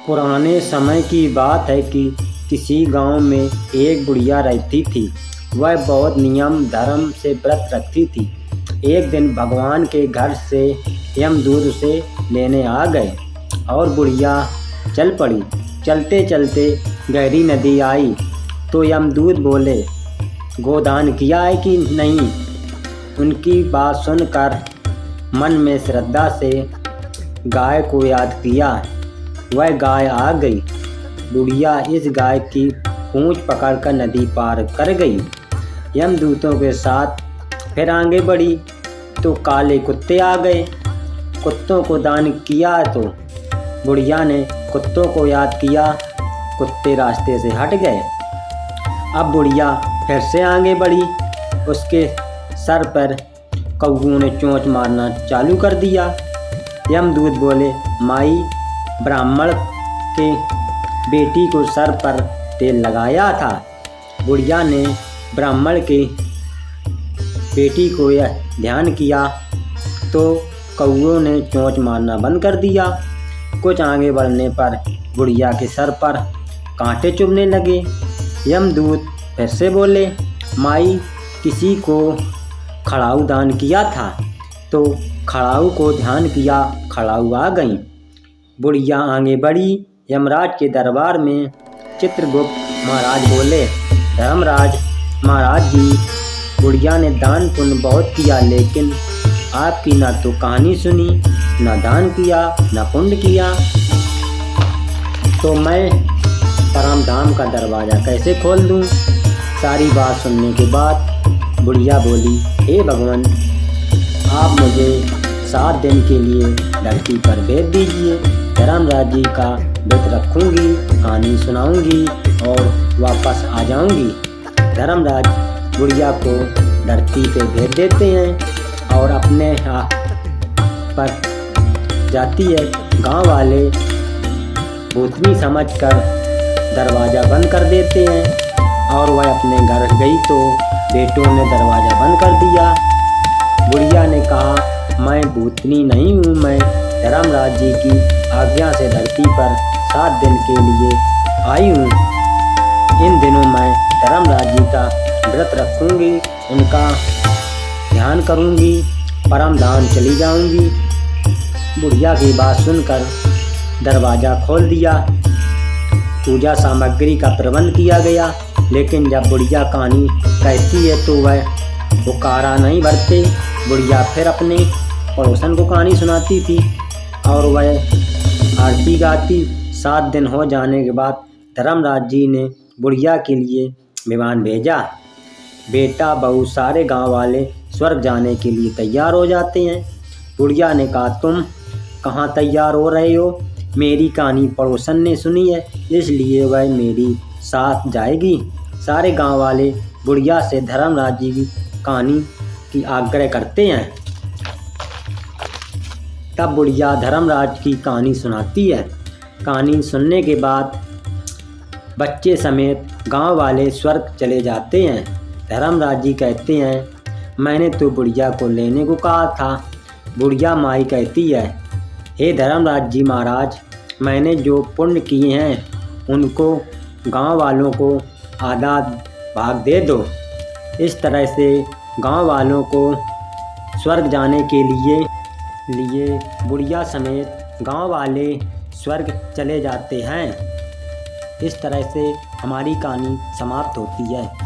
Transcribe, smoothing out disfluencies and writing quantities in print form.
पुराने समय की बात है कि किसी गांव में एक बुढ़िया रहती थी। वह बहुत नियम धर्म से व्रत रखती थी। एक दिन भगवान के घर से यमदूत उसे लेने आ गए और बुढ़िया चल पड़ी। चलते चलते गहरी नदी आई तो यमदूत बोले, गोदान किया है कि नहीं? उनकी बात सुनकर मन में श्रद्धा से गाय को याद किया। वह गाय आ गई। बुढ़िया इस गाय की पूंछ पकड़कर नदी पार कर गई। यमदूतों के साथ फिर आगे बढ़ी तो काले कुत्ते आ गए। कुत्तों को दान किया तो बुढ़िया ने कुत्तों को याद किया। कुत्ते रास्ते से हट गए। अब बुढ़िया फिर से आगे बढ़ी। उसके सर पर कौओं ने चोंच मारना चालू कर दिया। यमदूत बोले, माई, ब्राह्मण के बेटी को सर पर तेल लगाया था। बुढ़िया ने ब्राह्मण के बेटी को यह ध्यान किया तो कौओं ने चोंच मारना बंद कर दिया। कुछ आगे बढ़ने पर बुढ़िया के सर पर कांटे चुभने लगे। यमदूत फिर से बोले, माई, किसी को खड़ाऊ दान किया था तो खड़ाऊ को ध्यान किया, खड़ाऊ आ गई। बुढ़िया आगे बढ़ी। यमराज के दरबार में चित्रगुप्त महाराज बोले, धर्मराज महाराज जी, बुढ़िया ने दान पुण्य बहुत किया, लेकिन आपकी ना तो कहानी सुनी, ना दान किया, ना पुण्य किया, तो मैं परमधाम का दरवाज़ा कैसे खोल दूं? सारी बात सुनने के बाद बुढ़िया बोली, हे भगवान, आप मुझे 7 दिन के लिए धरती पर भेज दीजिए। धर्मराज जी का व्रत रखूँगी, कहानी सुनाऊँगी और वापस आ जाऊँगी। धर्मराज बुढ़िया को धरती पे भेज देते हैं और अपने पर जाती है। गांव वाले भूतनी समझकर दरवाज़ा बंद कर देते हैं और वह अपने घर गई तो बेटों ने दरवाज़ा बंद कर दिया। बुढ़िया ने कहा, मैं भूतनी नहीं हूँ, मैं धर्मराज जी की आज्ञा से धरती पर 7 दिन के लिए आई हूँ। इन दिनों मैं धर्मराज जी का व्रत रखूँगी, उनका ध्यान करूँगी, परमधाम चली जाऊँगी। बुढ़िया की बात सुनकर दरवाज़ा खोल दिया। पूजा सामग्री का प्रबंध किया गया, लेकिन जब बुढ़िया कहानी कहती है तो वह पुकारा नहीं भरते। बुढ़िया फिर अपने पड़ोसन को कहानी सुनाती थी और वह आरती गाती। 7 दिन हो जाने के बाद धर्मराज जी ने बुढ़िया के लिए विमान भेजा। बेटा बहू सारे गांव वाले स्वर्ग जाने के लिए तैयार हो जाते हैं। बुढ़िया ने कहा, तुम कहाँ तैयार हो रहे हो? मेरी कहानी पड़ोसन ने सुनी है, इसलिए वह मेरी साथ जाएगी। सारे गांव वाले बुढ़िया से धर्मराज जी की कहानी की आग्रह करते हैं। तब बुढ़िया धर्मराज की कहानी सुनाती है। कहानी सुनने के बाद बच्चे समेत गांव वाले स्वर्ग चले जाते हैं। धर्मराज जी कहते हैं, मैंने तो बुढ़िया को लेने को कहा था। बुढ़िया माई कहती है, हे धर्मराज जी महाराज, मैंने जो पुण्य किए हैं उनको गांव वालों को आधा भाग दे दो। इस तरह से गांव वालों को स्वर्ग जाने के लिए बुढ़िया समेत गांव वाले स्वर्ग चले जाते हैं। इस तरह से हमारी कहानी समाप्त होती है।